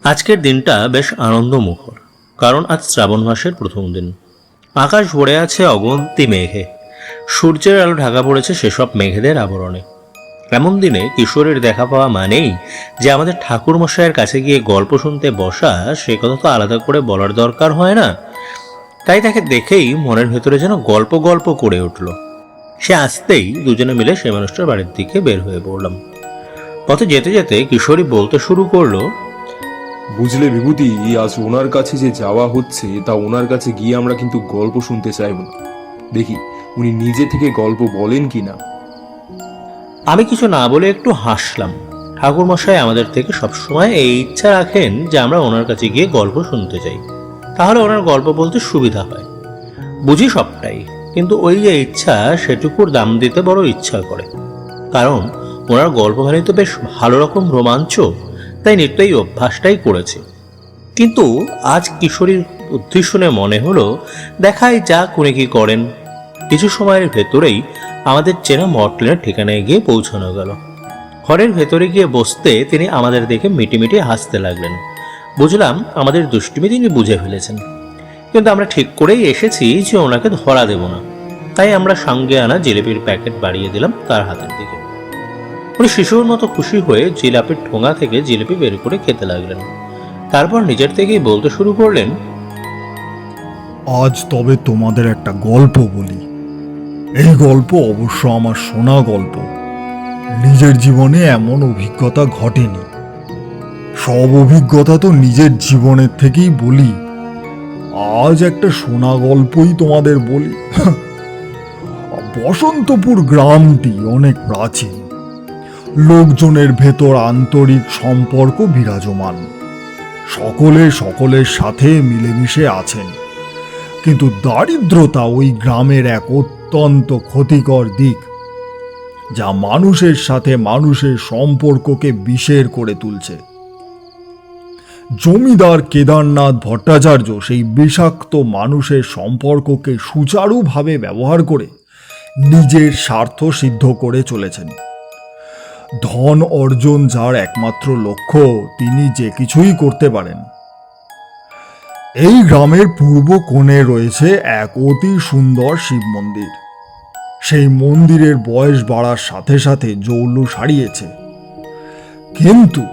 আজকের দিনটা বেশ আনন্দমুখর, কারণ আজ শ্রাবণ মাসের প্রথম দিন। আকাশ ভরে আছে অগন্তি মেঘে, সূর্যের আলো ঢাকা পড়েছে সেসব মেঘেদের আবরণে। এমন দিনে কিশোরের দেখা পাওয়া মানেই যে আমাদের ঠাকুর মশাইয়ের কাছে গিয়ে গল্প শুনতে বসা, সে কথা তো আলাদা করে বলার দরকার হয় না। তাই তাকে দেখেই মনের ভেতরে যেন গল্প গল্প করে উঠল। সে আসতেই দুজনে মিলে সেই মানুষটার বাড়ির দিকে বের হয়ে পড়লাম। পথে যেতে যেতে কিশোরী বলতে শুরু করলো, বুঝলে বিভূতি, আজ ওনার কাছে যে যাওয়া হচ্ছে তা ওনার কাছে গিয়ে আমরা কিন্তু গল্প শুনতে চাইব না। দেখি উনি নিজে থেকে গল্প বলেন কি না। আমি কিছু না বলে একটু হাসলাম। ঠাকুরমশাই আমাদের থেকে সবসময় এই ইচ্ছা রাখেন যে আমরা ওনার কাছে গিয়ে গল্প শুনতে চাই, তাহলে ওনার গল্প বলতে সুবিধা হয়। বুঝি সবটাই, কিন্তু ওই যে ইচ্ছা, সেটুকুর দাম দিতে বড় ইচ্ছা করে। কারণ ওনার গল্প মানে তো বেশ ভালো রকম রোমাঞ্চ, তাই নিত্যই অভ্যাসটাই করেছে। কিন্তু আজ কিশোরীর বুদ্ধি শুনে মনে হলো দেখাই যাক উনি কি করেন। কিছু সময়ের ভেতরেই আমাদের চেনা মর্টলের ঠিকানায় গিয়ে পৌঁছানো গেল। ঘরের ভেতরে গিয়ে বসতে তিনি আমাদের দেখে মিটিমিটি হাসতে লাগলেন। বুঝলাম আমাদের দুষ্টুমি তিনি বুঝে ফেলেছেন। কিন্তু আমরা ঠিক করেই এসেছি যে ওনাকে ধরা দেব না, তাই আমরা সঙ্গে আনা জিলিপির প্যাকেট বাড়িয়ে দিলাম তার হাতের দিকে। উনি শিশুর মতো খুশি হয়ে জিলাপির ঠোঙা থেকে জিলিপি বের করে খেতে লাগলেন। তারপর নিজের থেকেই বলতে শুরু করলেন, আজ তবে তোমাদের একটা গল্প বলি। এই গল্প অবশ্য আমার শোনা গল্প, নিজের জীবনে এমন অভিজ্ঞতা ঘটেনি। সব অভিজ্ঞতা তো নিজের জীবনের থেকেই বলি। আজ একটা শোনা গল্পই তোমাদের বলি। বসন্তপুর গ্রামটি অনেক প্রাচীন, লোকজনের ভেতর আন্তরিক সম্পর্ক বিরাজমান, সকলে সকলের সাথে মিলেমিশে আছেন। কিন্তু দারিদ্রতা ওই গ্রামের এক অত্যন্ত ক্ষতিকর দিক, যা মানুষের সাথে মানুষের সম্পর্ককে বিষের করে তুলছে। জমিদার কেদারনাথ ভট্টাচার্য সেই বিষাক্ত মানুষের সম্পর্ককে সুচারুভাবে ব্যবহার করে নিজের স্বার্থ সিদ্ধ করে চলেছেন। ধন অর্জন যার একমাত্র লক্ষ্য, তিনি যে কিছুই করতে পারেন। এই গ্রামের পূর্ব কোণে রয়েছে এক অতি সুন্দর শিব মন্দির। সেই মন্দিরের বয়স বাড়ার সাথে সাথে জৌলুস হারিয়েছে, কিন্তু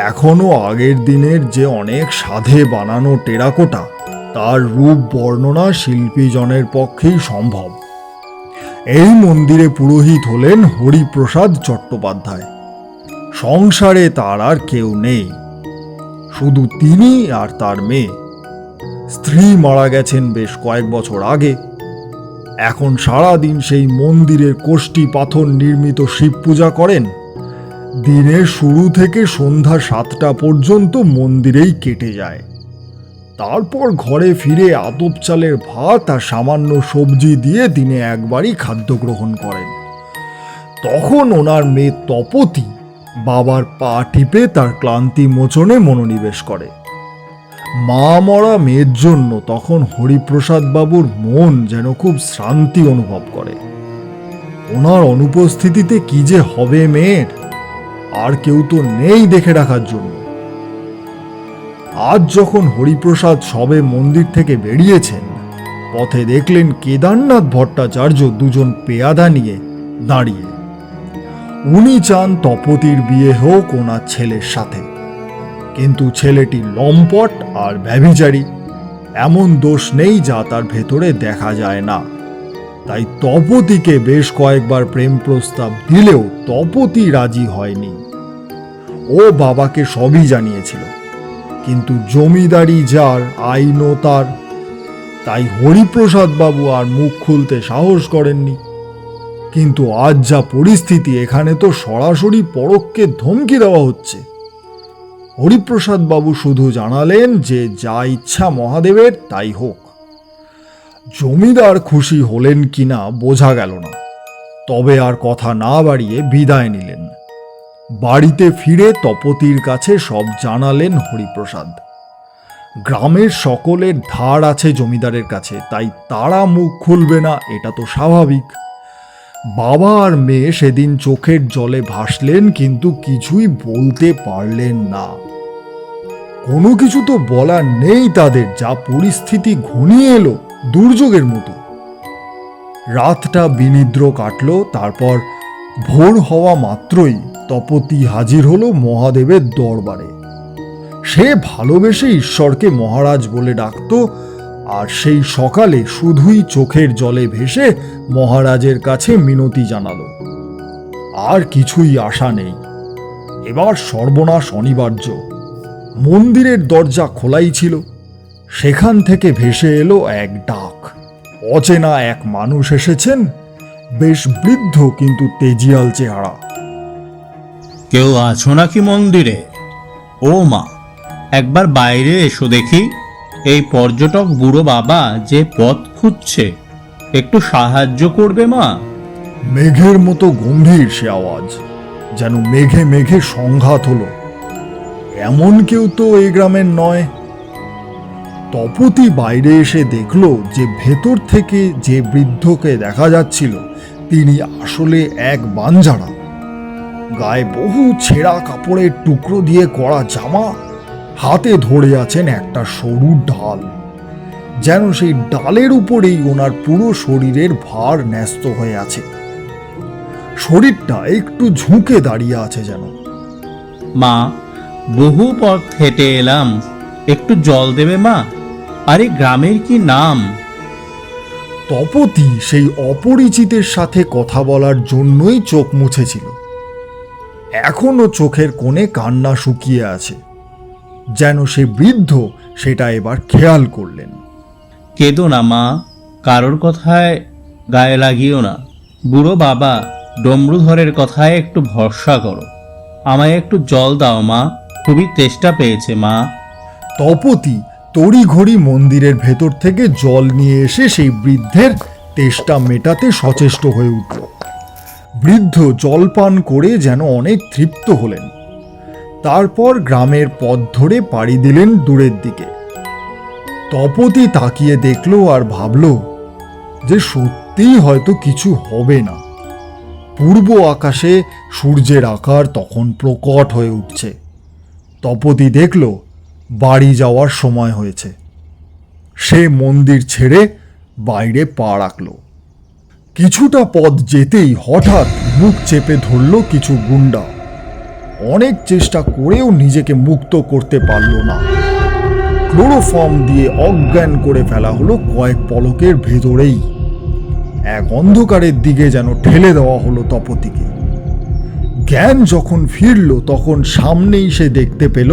এখনো আগের দিনের যে অনেক সাধে বানানো টেরাকোটা, তার রূপ বর্ণনা শিল্পীজনের পক্ষেই সম্ভব। এই মন্দিরে পুরোহিত হলেন হরিপ্রসাদ চট্টোপাধ্যায়। সংসারে তার আর কেউ নেই, শুধু তিনি আর তার মেয়ে। স্ত্রী মারা গেছেন বেশ কয়েক বছর আগে। এখন সারাদিন সেই মন্দিরের কোষ্ঠী পাথর নির্মিত শিব পূজা করেন। দিনের শুরু থেকে সন্ধ্যা 7টা পর্যন্ত মন্দিরেই কেটে যায়। তারপর ঘরে ফিরে আতপ চালের ভাত আর সামান্য সবজি দিয়ে দিনে একবারই খাদ্য গ্রহণ করেন। তখন ওনার মেয়ে তপতী বাবার পা টিপে তার ক্লান্তি মোচনে মনোনিবেশ করে। মা মরা মেয়ের জন্য তখন হরিপ্রসাদ বাবুর মন যেন খুব শ্রান্তি অনুভব করে। ওনার অনুপস্থিতিতে কি যে হবে মেয়ের, আর কেউ তো নেই দেখে রাখার জন্য। আজ যখন হরিপ্রসাদ সবে মন্দির থেকে বেরিয়েছেন, পথে দেখলেন কেদারনাথ ভট্টাচার্য দুজন পেয়াদা নিয়ে দাঁড়িয়ে। উনি চান তপতির বিয়ে হোক ওনার ছেলের সাথে, কিন্তু ছেলেটি লম্পট আর ব্যভিচারী। এমন দোষ নেই যা তার ভেতরে দেখা যায় না। তাই তপতিকে বেশ কয়েকবার প্রেম প্রস্তাব দিলেও তপতি রাজি হয়নি। ও বাবাকে সবই জানিয়েছিল, কিন্তু জমিদারি যার, আইনও তার। তাই হরিপ্রসাদ বাবু আর মুখ খুলতে সাহস করেননি। কিন্তু আজ যা পরিস্থিতি, এখানে তো সরাসরি পরোক্ষে ধমকি দেওয়া হচ্ছে। হরিপ্রসাদ বাবু শুধু জানালেন যে যা ইচ্ছা মহাদেবের তাই হোক। জমিদার খুশি হলেন কিনা বোঝা গেল না, তবে আর কথা না বাড়িয়ে বিদায় নিলেন। বাড়িতে ফিরে তপতির কাছে সব জানালেন হরিপ্রসাদ। গ্রামের সকলের ধার আছে জমিদারের কাছে, তাই তারা মুখ খুলবে না এটা তো স্বাভাবিক। বাবা আর মেয়ে সেদিন চোখের জলে ভাসলেন, কিন্তু কিছুই বলতে পারলেন না। কোনো কিছু তো বলার নেই তাদের, যা পরিস্থিতি ঘনিয়ে এলো দুর্যোগের মতো। রাতটা বিনিদ্র কাটল। তারপর ভোর হওয়া মাত্রই তপতি হাজির হলো মহাদেবের দরবারে। সে ভালোবেসে ঈশ্বরকে মহারাজ বলে ডাকত, আর সেই সকালে শুধুই চোখের জলে ভেসে মহারাজের কাছে মিনতি জানালো। আর কিছুই আশা নেই, এবার সর্বনাশ অনিবার্য। মন্দিরের দরজা খোলাই ছিল, সেখান থেকে ভেসে এলো এক ডাক। অচেনা এক মানুষ এসেছেন, বেশ বৃদ্ধ কিন্তু তেজিয়াল চেহারা। কেউ আছো নাকি মন্দিরে? ও মা, একবার বাইরে এসো দেখি। এই পর্যটক বুড়ো বাবা যে পথ খুঁজছে, একটু সাহায্য করবে মা? মেঘের মতো গম্ভীর সে আওয়াজ, যেন মেঘে মেঘে সংঘাত হলো। এমন কেউ তো এই গ্রামের নয়। তপতি বাইরে এসে দেখল যে ভেতর থেকে যে বৃদ্ধকে দেখা যাচ্ছিল তিনি আসলে এক বাঞ্ঝারা। গায়ে বহু ছেঁড়া কাপড়ের টুকরো দিয়ে করা জামা, হাতে ধরে আছেন একটা সরু ঢাল, যেন সেই ডালের উপরেই ওনার পুরো শরীরের ভার ন্যস্ত হয়ে আছে। শরীরটা একটু ঝুঁকে দাঁড়িয়ে আছে যেন। মা, বহু পথ হেঁটে এলাম, একটু জল দেবে মা? আরে গ্রামের কি নাম? তপতি সেই অপরিচিতের সাথে কথা বলার জন্যই চোখ মুছেছিল। এখনো চোখের কোণে কান্না শুকিয়ে আছে, যেন সে বৃদ্ধ সেটা এবার খেয়াল করলেন। কেঁদো না মা, কারোর কথায় গায়ে লাগিও না। বুড়ো বাবা ডমরুধরের কথায় একটু ভরসা করো। আমায় একটু জল দাও মা, খুবই তেষ্টা পেয়েছে মা। তপতি তড়িঘড়ি মন্দিরের ভেতর থেকে জল নিয়ে এসে সেই বৃদ্ধের তেষ্টা মেটাতে সচেষ্ট হয়ে উঠল। বৃদ্ধ জল পান করে যেন অনেক তৃপ্ত হলেন। তারপর গ্রামের পথ ধরে পাড়ি দিলেন দূরের দিকে। তপতি তাকিয়ে দেখল আর ভাবল যে সত্যিই হয়তো কিছু হবে না। পূর্ব আকাশে সূর্যের আকার তখন প্রকট হয়ে উঠছে। তপতি দেখল বাড়ি যাওয়ার সময় হয়েছে। সে মন্দির ছেড়ে বাইরে পা রাখল। কিছুটা পথ যেতেই হঠাৎ মুখ চেপে ধরল কিছু গুন্ডা। অনেক চেষ্টা করেও নিজেকে মুক্ত করতে পারল না। ক্লোরোফর্ম দিয়ে অজ্ঞান করে ফেলা হলো কয়েক পলকের ভেতরেই। এক অন্ধকারের দিকে যেন ঠেলে দেওয়া হলো তপতিকে। জ্ঞান যখন ফিরল তখন সামনেই সে দেখতে পেল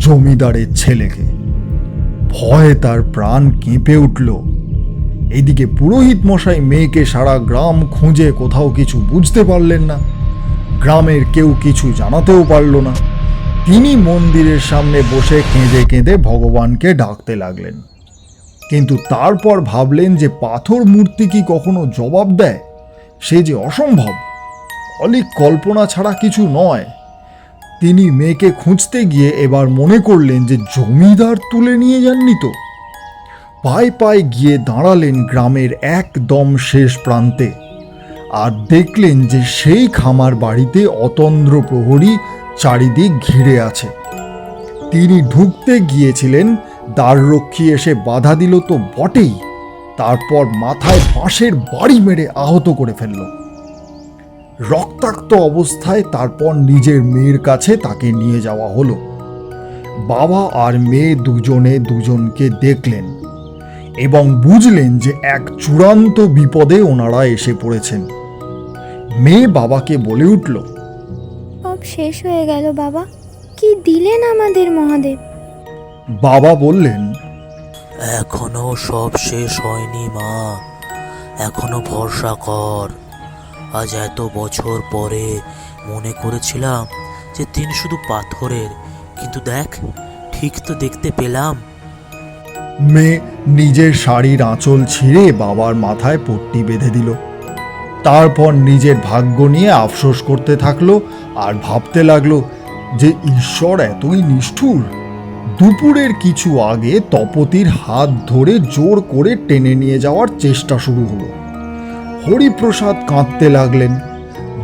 জমিদারের ছেলেকে। ভয়ে তার প্রাণ কেঁপে উঠল। এদিকে পুরোহিত মশাই মেয়েকে সারা গ্রাম খুঁজে কোথাও কিছু বুঝতে পারলেন না। গ্রামের কেউ কিছু জানাতেও পারল না। তিনি মন্দিরের সামনে বসে কেঁদে কেঁদে ভগবানকে ডাকতে লাগলেন। কিন্তু তারপর ভাবলেন যে পাথর মূর্তি কি কখনো জবাব দেয়? সে যে অসম্ভব, অলিক কল্পনা ছাড়া কিছু নয়। তিনি মেয়েকে খুঁজতে গিয়ে এবার মনে করলেন যে জমিদার তুলে নিয়ে যাননি তো। পায়ে পায়ে গিয়ে দাঁড়ালেন গ্রামের একদম শেষ প্রান্তে, আর দেখলেন যে সেই খামার বাড়িতে অতন্দ্র প্রহরী চারিদিক ঘিরে আছে। তিনি ঢুকতে গিয়েছিলেন, দ্বাররক্ষী এসে বাধা দিল তো বটেই, তারপর মাথায় বাঁশের বাড়ি মেরে আহত করে ফেলল। রক্তাক্ত অবস্থায় তারপর নিজের মেয়ের কাছে তাকে নিয়ে যাওয়া হলো। বাবা আর মেয়ে দুজনে দুজনকে দেখলেন এবং বুঝলেন যে এক চূড়ান্ত বিপদে ওনারা এসে পড়েছেন। মেয়ে বাবাকে বলে উঠল, সব শেষ হয়ে গেল বাবা, কি দিলেন আমাদের মহাদেব। বাবা বললেন, এখনো সব শেষ হয়নি মা, এখনো ভরসা কর। আজ এত বছর পরে মনে করেছিলাম যে দিন শুধু পাথরের, কিন্তু দেখ, ঠিক তো দেখতে পেলাম। মেয়ে নিজের শাড়ির আঁচল ছিঁড়ে বাবার মাথায় পট্টি বেঁধে দিল। তারপর নিজের ভাগ্য নিয়ে আফসোস করতে থাকলো আর ভাবতে লাগলো যে ঈশ্বর এতই নিষ্ঠুর। দুপুরের কিছু আগে তপতির হাত ধরে জোর করে টেনে নিয়ে যাওয়ার চেষ্টা শুরু হলো। হরিপ্রসাদ কাঁদতে লাগলেন।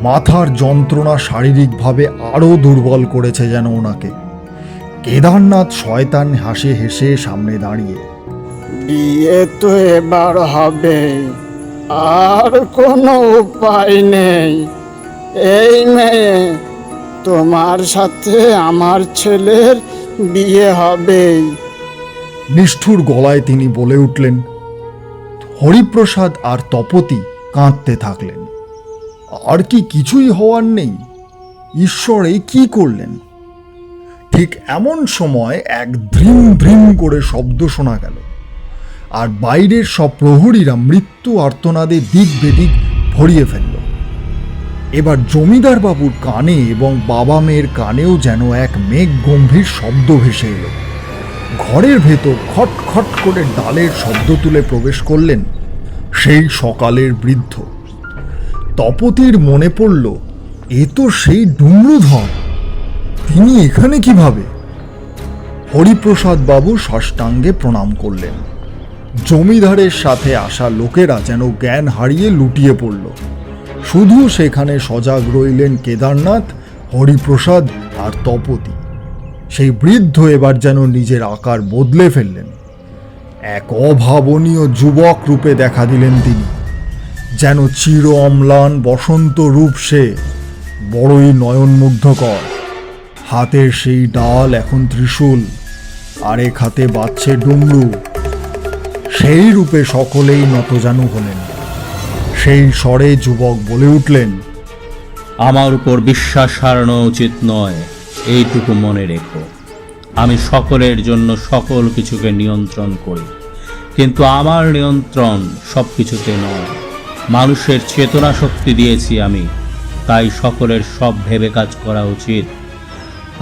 মাথার যন্ত্রণা শারীরিকভাবে আরও দুর্বল করেছে যেন ওনাকে। কেদারনাথ শয়তান হাসি হেসে সামনে দাঁড়িয়ে, বিয়ে তো এবার হবে, আর কোনো উপায় নেই। এই মেয়ে, তোমার সাথে আমার ছেলের বিয়ে হবেই। নিষ্ঠুর গলায় তিনি বলে উঠলেন। হরিপ্রসাদ আর তপতি কাঁদতে থাকলেন। আর কি কিছুই হওয়ার নেই? ঈশ্বর এই কি করলেন? ঠিক এমন সময় এক ধ্রিম ধ্রিম করে শব্দ শোনা গেল, আর বাইরের সব প্রহরীরা মৃত্যু আর্তনাদে দিক বেদিক ভরিয়ে ফেলল। এবার জমিদার বাবুর কানে এবং বাবা মেয়ের কানেও যেন এক মেঘ গম্ভীর শব্দ ভেসে এলো। ঘরের ভেতর খট খট করে ডালের শব্দ তুলে প্রবেশ করলেন সেই সকালের বৃদ্ধ। তপতির মনে পড়ল, এ তো সেই ডুমরুধর। তিনি এখানে কিভাবে? হরিপ্রসাদ বাবু সাষ্টাঙ্গে প্রণাম করলেন। জমিদারের সাথে আসা লোকেরা যেন জ্ঞান হারিয়ে লুটিয়ে পড়ল। শুধু সেখানে সজাগ রইলেন কেদারনাথ, হরিপ্রসাদ আর তপতি। সেই বৃদ্ধ এবার যেন নিজের আকার বদলে ফেললেন। এক অভাবনীয় যুবক রূপে দেখা দিলেন তিনি। যেন চির অম্লান বসন্ত রূপ সে, বড়ই নয়নমুগ্ধকর। হাতের সেই ডাল এখন ত্রিশূল, আরেক হাতে বাজছে ডুমরু। সেই রূপে সকলেই নতজানু হলেন। সেই স্বরে যুবক বলে উঠলেন, আমার উপর বিশ্বাস হারানো উচিত নয়, এইটুকু মনে রেখো। আমি সকলের জন্য সকল কিছুকে নিয়ন্ত্রণ করি, কিন্তু আমার নিয়ন্ত্রণ সব কিছুতে নয়। মানুষের চেতনা শক্তি দিয়েছি আমি, তাই সকলের সব ভেবে কাজ করা উচিত।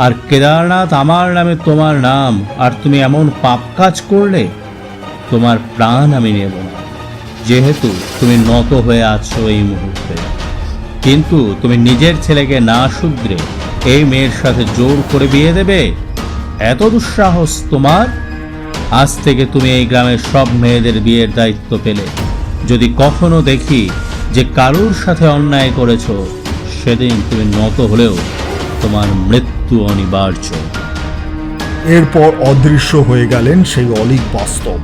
আর কেদারনাথ, আমার নামে তোমার নাম, আর তুমি এমন পাপ কাজ করলে তোমার প্রাণ আমি নেব না, যেহেতু তুমি নত হয়ে আছো এই মুহূর্তে। কিন্তু তুমি নিজের ছেলেকে না শুধরে এই মেয়ের সাথে জোর করে বিয়ে দেবে? এত দুঃসাহস তোমার? আজ থেকে তুমি এই গ্রামের সব মেয়েদের বিয়ের দায়িত্ব পেলে। যদি কখনো দেখি যে কারুর সাথে অন্যায় করেছো, সেদিন তুমি নত হলেও তোমার মৃত্যু অনিবার্য। এরপর অদৃশ্য হয়ে গেলেন সেই অলীক বাস্তব।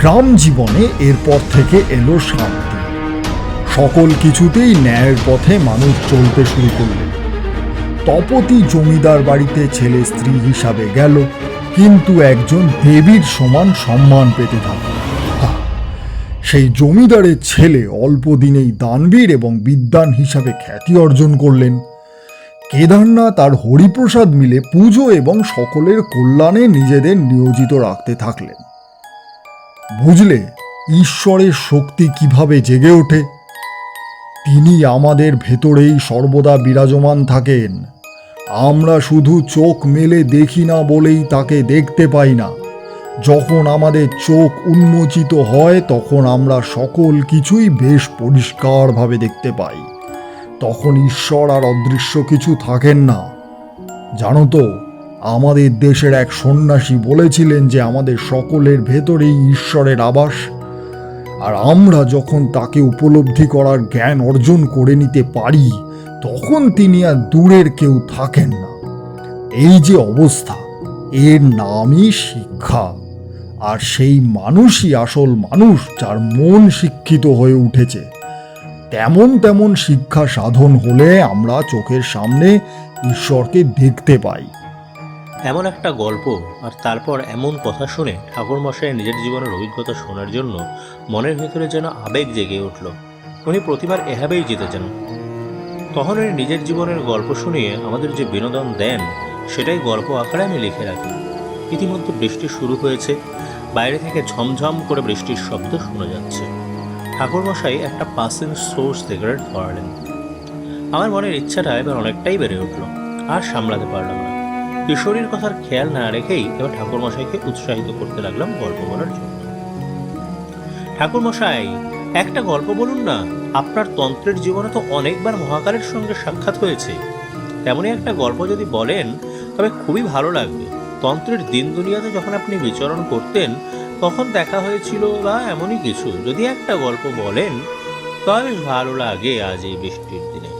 গ্রাম জীবনে এরপর থেকে এলো শান্তি। সকল কিছুতেই ন্যায়ের পথে মানুষ চলতে শুরু করলেন। তপতি জমিদার বাড়িতে ছেলে স্ত্রী হিসাবে গেল, কিন্তু একজন দেবীর সমান সম্মান পেতে থাকল। সেই জমিদারের ছেলে অল্প দিনেই দানবীর এবং বিদ্বান হিসাবে খ্যাতি অর্জন করলেন। কেদারনাথ আর হরিপ্রসাদ মিলে পুজো এবং সকলের কল্যাণে নিজেদের নিয়োজিত রাখতে থাকলেন। বুঝলে ঈশ্বরের শক্তি কিভাবে জেগে ওঠে? তিনি আমাদের ভেতরেই সর্বদা বিরাজমান থাকেন। আমরা শুধু চোখ মেলে দেখি না বলেই তাকে দেখতে পাই না। যখন আমাদের চোখ উন্মোচিত হয়, তখন আমরা সকল কিছুই বেশ পরিষ্কারভাবে দেখতে পাই। তখন ঈশ্বর আর অদৃশ্য কিছু থাকেন না। জানো তো, আমাদের দেশের এক সন্ন্যাসী বলেছিলেন যে আমাদের সকলের ভেতরেই ঈশ্বরের আবাস, আর আমরা যখন তাকে উপলব্ধি করার জ্ঞান অর্জন করে নিতে পারি, তখন তিনি আর দূরের কেউ থাকেন না। এই যে অবস্থা, এর নামই শিক্ষা। আর সেই মানুষই আসল মানুষ, যার মন শিক্ষিত হয়ে উঠেছে। তেমন তেমন শিক্ষা সাধন হলে আমরা চোখের সামনে ঈশ্বরকে দেখতে পাই। এমন একটা গল্প আর তারপর এমন কথা শুনে ঠাকুরমশাই নিজের জীবনের অভিজ্ঞতা শোনার জন্য মনের ভেতরে যেন আবেগ জেগে উঠল। উনি প্রতিবার এভাবেই যেতে চান। তখন উনি নিজের জীবনের গল্প শুনিয়ে আমাদের যে বিনোদন দেন, সেটাই গল্প আকারে আমি লিখে রাখি। ইতিমধ্যে বৃষ্টি শুরু হয়েছে। বাইরে থেকে ঝমঝম করে বৃষ্টির শব্দ শোনা যাচ্ছে। ঠাকুরমশাই একটা পাসিং সোর্স সিগারেট ধরালেন। আমার মনের ইচ্ছাটা এবার অনেকটাই বেড়ে উঠল, আর সামলাতে পারলাম না। কিশোরীর কথার খেয়াল না রেখেই এবার ঠাকুরমশাইকে উৎসাহিত করতে লাগলাম গল্প বলার জন্য। ঠাকুরমশাই, একটা গল্প বলুন না। আপনার তন্ত্রের জীবনে তো অনেকবার মহাকালের সঙ্গে সাক্ষাৎ হয়েছে, তেমনই একটা গল্প যদি বলেন তবে খুবই ভালো লাগবে। তন্ত্রের দিন দুনিয়াতে যখন আপনি বিচরণ করতেন তখন দেখা হয়েছিল, বা এমনই কিছু যদি একটা গল্প বলেন তবে বেশ ভালো লাগে আজ এই বৃষ্টির দিনে।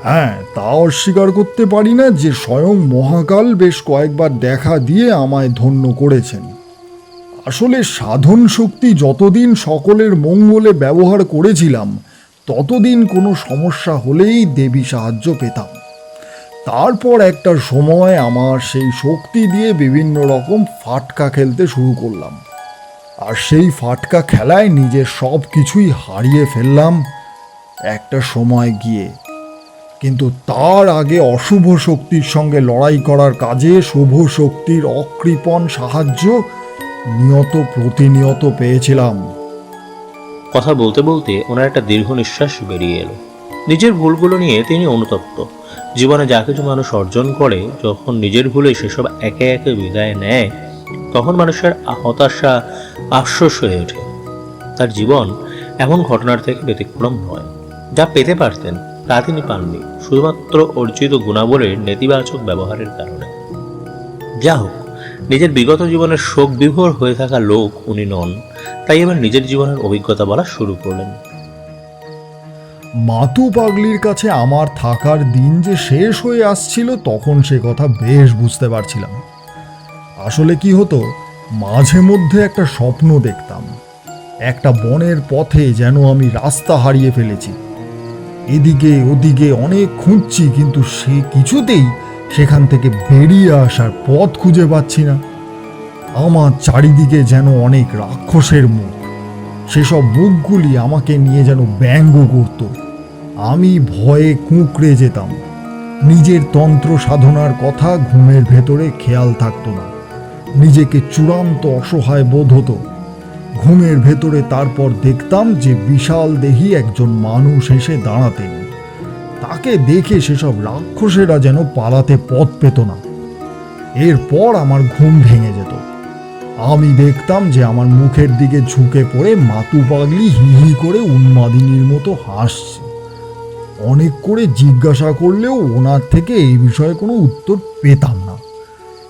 হ্যাঁ, তা অস্বীকার করতে পারি না যে স্বয়ং মহাকাল বেশ কয়েকবার দেখা দিয়ে আমায় ধন্য করেছেন। আসলে সাধন শক্তি যতদিন সকলের মঙ্গলে ব্যবহার করেছিলাম ততদিন কোনো সমস্যা হলেই দেবী সাহায্য পেতাম। তারপর একটা সময় আমার সেই শক্তি দিয়ে বিভিন্ন রকম ফাটকা খেলতে শুরু করলাম, আর সেই ফাটকা খেলায় নিজের সব কিছুই হারিয়ে ফেললাম একটা সময় গিয়ে। কিন্তু তার আগে অশুভ শক্তির সঙ্গে লড়াই করার কাজে শুভ শক্তির অকৃপণ সাহায্য প্রতিনিয়ত পেয়েছিলাম। কথা বলতে বলতে ওনার একটা দীর্ঘ নিঃশ্বাস বেরিয়ে এলো। নিজের ভুলগুলো নিয়ে তিনি অনুতপ্ত। জীবনে যা কিছু মানুষ অর্জন করে, যখন নিজের ভুলে সেসব একে একে বিদায় নেয় তখন মানুষের হতাশা আফসোস হয়ে ওঠে। তার জীবন এমন ঘটনার থেকে ব্যতিক্রম নয়। যা পেতে পারতেন তা তিনি পাননি, শুধুমাত্র অর্জিত গুণাবলীর নেতিবাচক ব্যবহারের কারণে। যা হোক, নিজের বিগত জীবনের শোক বিভোর হয়ে থাকা লোক উনি নন, তাই এবার নিজের জীবনের অভিজ্ঞতা বলা শুরু করলেন। মাতু পাগলির কাছে আমার থাকার দিন যে শেষ হয়ে আসছিল তখন সে কথা বেশ বুঝতে পারছিলাম। আসলে কি হতো, মাঝে মধ্যে একটা স্বপ্ন দেখতাম। একটা বনের পথে যেন আমি রাস্তা হারিয়ে ফেলেছি। এদিকে ওদিকে অনেক খুঁজছি, কিন্তু সে কিছুতেই সেখান থেকে বেরিয়ে আসার পথ খুঁজে পাচ্ছি না। আমার চারিদিকে যেন অনেক রাক্ষসের মুখ। সেসব মুখগুলি আমাকে নিয়ে যেন ব্যঙ্গ করত। আমি ভয়ে কুঁকড়ে যেতাম। নিজের তন্ত্র সাধনার কথা ঘুমের ভেতরে খেয়াল থাকতো না। নিজেকে চূড়ান্ত অসহায় বোধ হতো। ঘুমের ভেতরে তারপর দেখতাম যে বিশাল দেহী একজন মানুষ এসে দাঁড়াতেন। তাকে দেখে সেসব রাক্ষসেরা যেন পালাতে পথ পেত না। এরপর আমার ঘুম ভেঙে যেত। আমি দেখতাম যে আমার মুখের দিকে ঝুঁকে পড়ে মাতু পাগলি হি হি করে উন্মাদিনীর মতো হাসছে। অনেক করে জিজ্ঞাসা করলেও ওনার থেকে এই বিষয়ে কোনো উত্তর পেতাম না।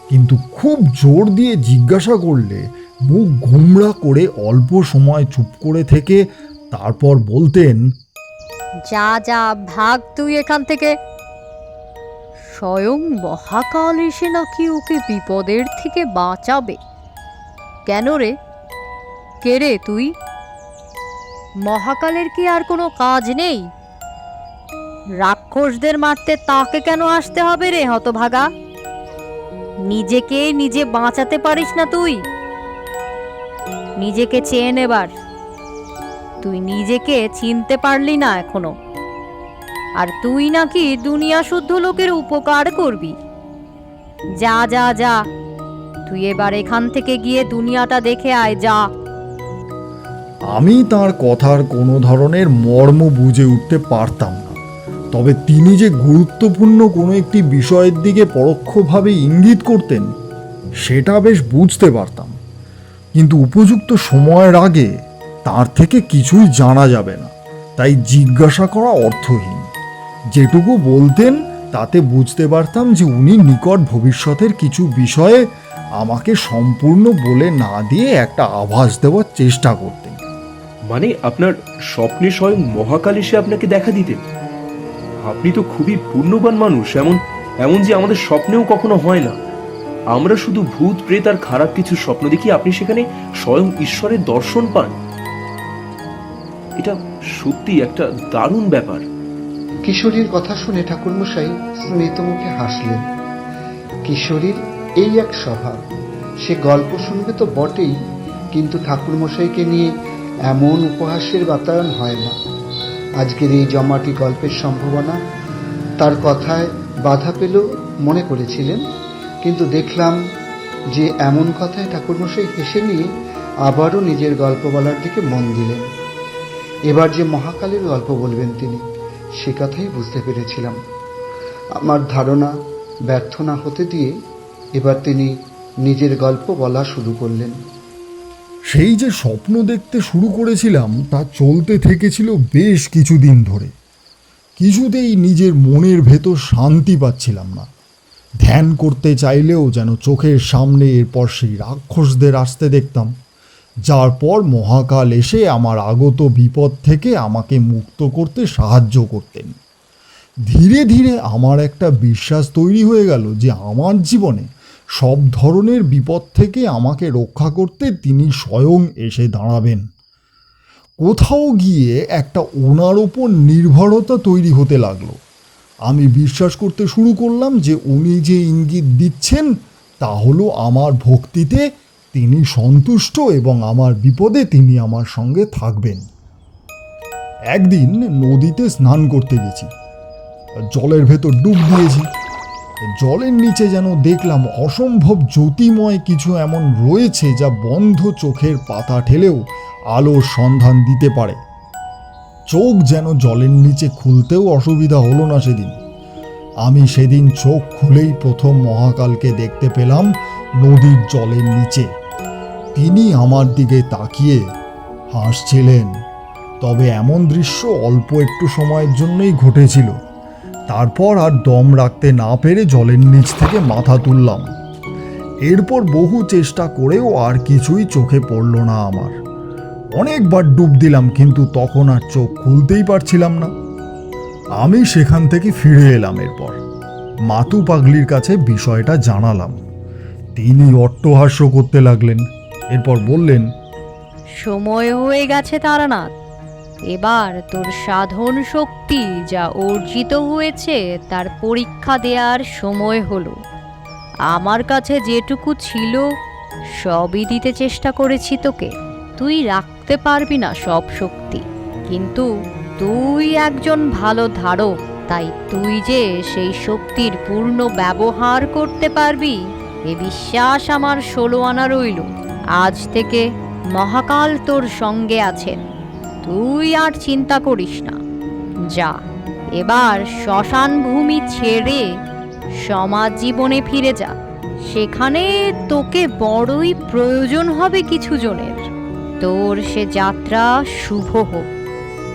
কিন্তু খুব জোর দিয়ে জিজ্ঞাসা করলে মুখ ঘুমরা করে অল্প সময় চুপ করে থেকে তারপর বলতেন, যা যা ভাগ তুই এখান থেকে। স্বয়ং মহাকাল এসে নাকি ওকে বিপদের থেকে বাঁচাবে। কেন রে, কে রে তুই? মহাকালের কি আর কোনো কাজ নেই? রাক্ষসদের মারতে তাকে কেন আসতে হবে রে হতভাগা? নিজেকে নিজে বাঁচাতে পারিস না তুই? নিজেকে চেয়ে নেবার। তুই নিজেকে চিনতে পারলি না এখনো। আর তুই নাকি দুনিয়া শুদ্ধ লোকের উপকার করবি। যা যা যা, তুই এবার এখান থেকে গিয়ে দুনিয়াটা দেখে আয়, যা। আমি তার কথার কোনো ধরনের মর্ম বুঝে উঠতে পারতাম না। তবে তিনি যে গুরুত্বপূর্ণ কোনো একটি বিষয়ের দিকে পরোক্ষভাবে ইঙ্গিত করতেন সেটা বেশ বুঝতে পারতাম। কিন্তু উপযুক্ত সময়ের আগে তার থেকে কিছুই জানা যাবে না, তাই জিজ্ঞাসা করা অর্থহীন। যেটুকু বলতেন তাতে বুঝতে পারতাম যে উনি নিকট ভবিষ্যতের কিছু বিষয়ে আমাকে সম্পূর্ণ বলে না দিয়ে একটা আভাস দেওয়ার চেষ্টা করতেন। মানে আপনার স্বপ্নে স্বয়ং মহাকাল এসে আপনাকে দেখা দিতেন? আপনি তো খুবই পুণ্যবান মানুষ। এমন যে আমাদের স্বপ্নেও কখনো হয় না। আমরা শুধু ভূত প্রেত আর খারাপ কিছু স্বপ্ন দেখি, আপনি সেখানে স্বয়ং ঈশ্বরের দর্শন পান। এটা সত্যি একটা দারুণ ব্যাপার। কিশোরীর কথা শুনে ঠাকুরমশাই স্মিত মুখে হাসলেন। কিশোরীর এই এক স্বভাব, সে গল্প শুনবে তো বটেই, কিন্তু ঠাকুরমশাইকে নিয়ে এমন উপহাসের বাতায়ন হয় না। আজকের এই জমাটি গল্পের সম্ভাবনা তার কথায় বাধা পেল মনে করেছিলেন, কিন্তু দেখলাম যে এমন কথায় ঠাকুরমশাই হেসে নিয়ে আবারও নিজের গল্প বলার দিকে মন দিলেন। এবার যে মহাকালের গল্প বলবেন তিনি, সে কথাই বুঝতে পেরেছিলাম। আমার ধারণা ব্যর্থ না হতে দিয়ে এবার তিনি নিজের গল্প বলা শুরু করলেন। সেই যে স্বপ্ন দেখতে শুরু করেছিলাম তা চলতে থেকেছিল বেশ কিছুদিন ধরে। কিছুতেই নিজের মনের ভেতর শান্তি পাচ্ছিলাম না। ধ্যান করতে চাইলেও যেন চোখের সামনে এরপর সেই রাক্ষসদের আসতে দেখতাম, যার পর মহাকাল এসে আমার আগত বিপদ থেকে আমাকে মুক্ত করতে সাহায্য করতেন। ধীরে ধীরে আমার একটা বিশ্বাস তৈরি হয়ে গেল যে আমার জীবনে সব ধরনের বিপদ থেকে আমাকে রক্ষা করতে তিনি স্বয়ং এসে দাঁড়াবেন। কোথাও গিয়ে একটা ওনার ওপর নির্ভরতা তৈরি হতে লাগলো। আমি বিশ্বাস করতে শুরু করলাম যে উনি যে ইঙ্গিত দিচ্ছেন তা হলো আমার ভক্তিতে তিনি সন্তুষ্ট এবং আমার বিপদে তিনি আমার সঙ্গে থাকবেন। একদিন নদীতে স্নান করতে গেছি, জলের ভেতর ডুব দিয়েছি। জলের নিচে যেন দেখলাম অসম্ভব জ্যোতিময় কিছু এমন রয়েছে যা বন্ধ চোখের পাতা ঠেলেও আলোর সন্ধান দিতে পারে। চোখ যেন জলের নিচে খুলতেও অসুবিধা হলো না সেদিন। আমি সেদিন চোখ খুলেই প্রথম মহাকালকে দেখতে পেলাম নদীর জলের নিচে। তিনি আমার দিকে তাকিয়ে হাসছিলেন। তবে এমন দৃশ্য অল্প একটু সময়ের জন্যই ঘটেছিল। তারপর আর দম রাখতে না পেরে জলের নিচ থেকে মাথা তুললাম। এরপর বহু চেষ্টা করেও আর কিছুই চোখে পড়ল না আমার। অনেকবার ডুব দিলাম, কিন্তু তখন আর চোখ খুলতেই পারছিলাম না। আমি সেখান থেকে ফিরে এলাম। এরপর মাতু পাগলির কাছে বিষয়টা জানালাম। তিনি অট্টহাস্য করতে লাগলেন। এরপর বললেন, সময় হয়ে গেছে তারানাথ, এবার তোর সাধন শক্তি যা অর্জিত হয়েছে তার পরীক্ষা দেওয়ার সময় হলো। আমার কাছে যেটুকু ছিল সবই দিতে চেষ্টা করেছি তোকে। তুই রাখতে পারবি না সব শক্তি, কিন্তু তুই একজন ভালো ধারক, তাই তুই যে সেই শক্তির পূর্ণ ব্যবহার করতে পারবি এ বিশ্বাস আমার 16 আনা রইল। আজ থেকে মহাকাল তোর সঙ্গে আছেন, তুই আর চিন্তা করিস না। যা, এবার শ্মশান ভূমি ছেড়ে সমাজ জীবনে ফিরে যা। সেখানে তোকে বড়ই প্রয়োজন হবে কিছু জনের। তোর সে যাত্রা শুভ হোক।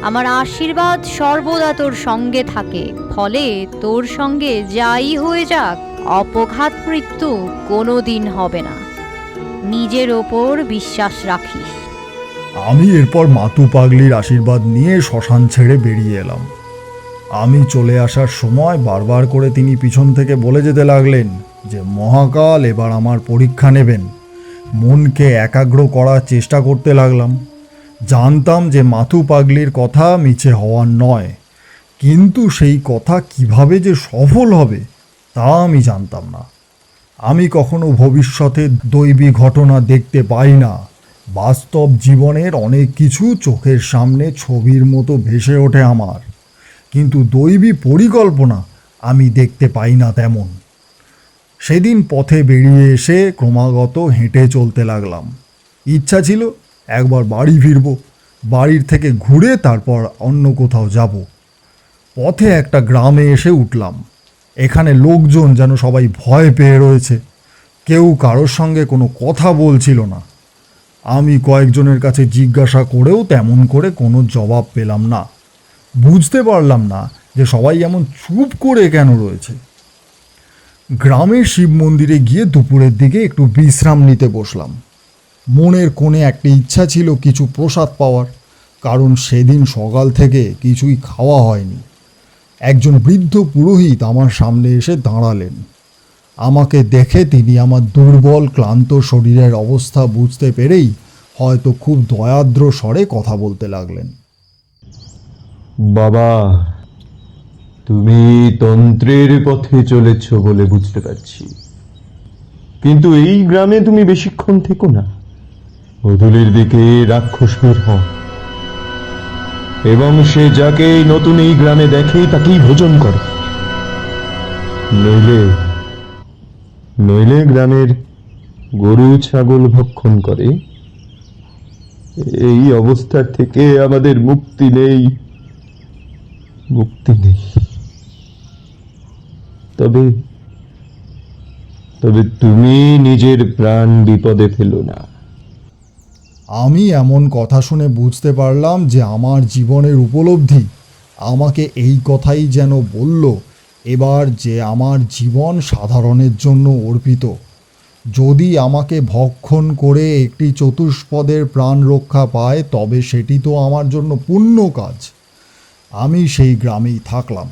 আমার আশীর্বাদ সর্বদা তোর সঙ্গে থাকে, ফলে তোর সঙ্গে যাই হয়ে যাক অপঘাত মৃত্যু কোনোদিন হবে না। নিজের ওপর বিশ্বাস রাখিস। আমি এরপর মাতু পাগলির আশীর্বাদ নিয়ে শ্মশান ছেড়ে বেরিয়ে এলাম। আমি চলে আসার সময় বারবার করে তিনি পিছন থেকে বলে যেতে লাগলেন যে মহাকাল এবার আমার পরীক্ষা নেবেন। মনকে একাগ্র করার চেষ্টা করতে লাগলাম। জানতাম যে মাতু পাগলির কথা মিছে হওয়ার নয়, কিন্তু সেই কথা কিভাবে যে সফল হবে তা আমি জানতাম না। আমি কখনো ভবিষ্যতে দৈবী ঘটনা দেখতে পাই না। বাস্তব জীবনের অনেক কিছু চোখের সামনে ছবির মতো ভেসে ওঠে আমার, কিন্তু দৈবী পরিকল্পনা আমি দেখতে পাই না তেমন। সেদিন পথে বেরিয়ে এসে ক্রমাগত হেঁটে চলতে লাগলাম। ইচ্ছা ছিল একবার বাড়ি ফিরব, বাড়ির থেকে ঘুরে তারপর অন্য কোথাও যাব। পথে একটা গ্রামে এসে উঠলাম। এখানে লোকজন যেন সবাই ভয় পেয়ে রয়েছে, কেউ কারোর সঙ্গে কোনো কথা বলছিল না। আমি কয়েকজনের কাছে জিজ্ঞাসা করেও তেমন করে কোনো জবাব পেলাম না। বুঝতে পারলাম না যে সবাই এমন চুপ করে কেন রয়েছে। গ্রামের শিব মন্দিরে গিয়ে দুপুরের দিকে একটু বিশ্রাম নিতে বসলাম। মনের কোণে একটা ইচ্ছা ছিল কিছু প্রসাদ পাওয়ার, কারণ সেদিন সকাল থেকে কিছুই খাওয়া হয়নি। একজন বৃদ্ধ পুরোহিত আমার সামনে এসে দাঁড়ালেন। আমাকে দেখে তিনি আমার দুর্বল ক্লান্ত শরীরের অবস্থা বুঝতে পেরেই হয়তো খুব দয়াদ্র স্বরে কথা বলতে লাগলেন। বাবা, তুমি তন্ত্রের পথে চলেছ বলে বুঝতে পারছি, কিন্তু এই গ্রামে তুমি বেশিক্ষণ থেকো না। অদূরের দিকে রাক্ষস বের হয় এবং সে যাকে নতুন এই গ্রামে দেখে তাকেই ভোজন করে। নইলে নইলে গ্রামের গরু ছাগল ভক্ষণ করে এই অবস্থার থেকে আমাদের মুক্তি নেই, মুক্তি নেই। তবে তবে তুমি নিজের প্রাণ বিপদে ফেলো না। আমি এমন কথা শুনে বুঝতে পারলাম যে আমার জীবনের উপলব্ধি আমাকে এই কথাই যেন বলল এবার যে আমার জীবন সাধারণের জন্য অর্পিত। যদি আমাকে ভক্ষণ করে একটি চতুষ্পদের প্রাণ রক্ষা পায় তবে সেটি তো আমার জন্য পুণ্য কাজ। আমি সেই গ্রামেই থাকলাম।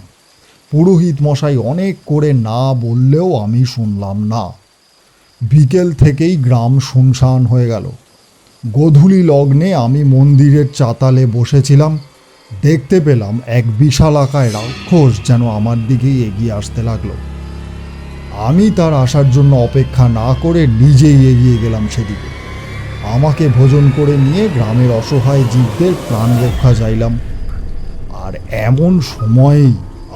পুরোহিত মশাই অনেক করে না বললেও আমি শুনলাম না। বিকেল থেকেই গ্রাম শুনশান হয়ে গেল। গোধূলি লগ্নে আমি মন্দিরের চাতালে বসেছিলাম। দেখতে পেলাম এক বিশালাকায় রাক্ষস যেন আমার দিকেই এগিয়ে আসতে লাগলো। আমি তার আসার জন্য অপেক্ষা না করে নিজেই এগিয়ে গেলাম সেদিকে। আমাকে ভোজন করে নিয়ে গ্রামের অসহায় জীবদের প্রাণ রক্ষা চাইলাম। আর এমন সময়েই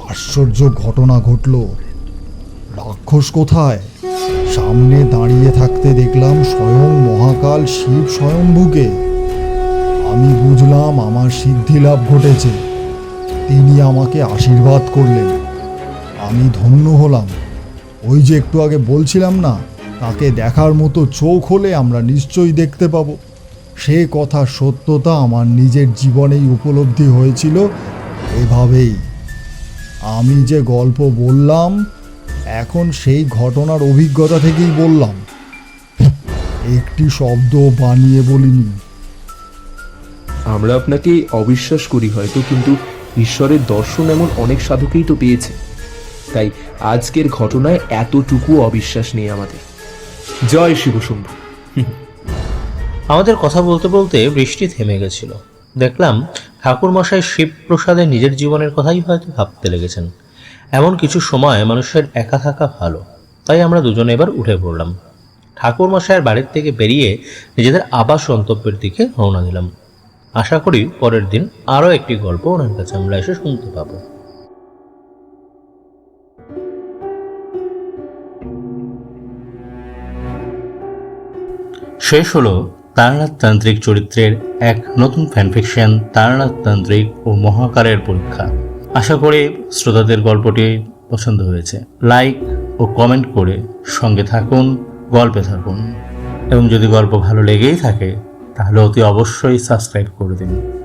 আশ্চর্য ঘটনা ঘটল। রাক্ষস কোথায়? সামনে দাঁড়িয়ে থাকতে দেখলাম স্বয়ং মহাকাল শিব স্বয়ম্ভূকে। আমি বুঝলাম আমার সিদ্ধি লাভ ঘটেছে। তিনি আমাকে আশীর্বাদ করলেন। আমি ধন্য হলাম। ওই যে একটু আগে বলছিলাম না, তাকে দেখার মতো চোখ হলে আমরা নিশ্চয়ই দেখতে পাবো। সে কথার সত্যতা আমার নিজের জীবনেই উপলব্ধি হয়েছিল এভাবেই। আমি যে গল্প বললাম এখন সেই ঘটনার অভিজ্ঞতা থেকেই বললাম, একটি শব্দ বানিয়ে বলিনি। আমরা আপনাকে অবিশ্বাস করি হয়তো, কিন্তু ঈশ্বরের দর্শন এমন অনেক সাধকেই তো পেয়েছে। তাই আজকের ঘটনায় এতটুকু অবিশ্বাস নেই আমাদের। জয় শিবশম্ভু। আমাদের কথা বলতে বলতে বৃষ্টি থেমে গেছিল। দেখলাম ঠাকুরমশাই শিবপ্রসাদে নিজের জীবনের কথাই হয়তো ভাবতে লেগেছেন। এমন কিছু সময় মানুষের একা থাকা ভালো। তাই আমরা দুজনে এবার উঠে পড়লাম। ঠাকুরমশাইয়ের বাড়ির থেকে বেরিয়ে নিজেদের আবাস গন্তব্যের দিকে রওনা দিলাম। আশা করি পরের দিন আরও একটি গল্প ওনার কাছে আমরা এসে শুনতে পাবো। শেষ হলো তারানাথ তান্ত্রিক চরিত্রের এক নতুন ফ্যানফিকশন, তারানাথ তান্ত্রিক ও মহাকালের পরীক্ষা। আশা করি শ্রোতাদের গল্পটি পছন্দ হয়েছে। লাইক ও কমেন্ট করে সঙ্গে থাকুন, গল্পে থাকুন, এবং যদি গল্প ভালো লেগেই থাকে তাহলে অতি অবশ্যই সাবস্ক্রাইব করে দিন।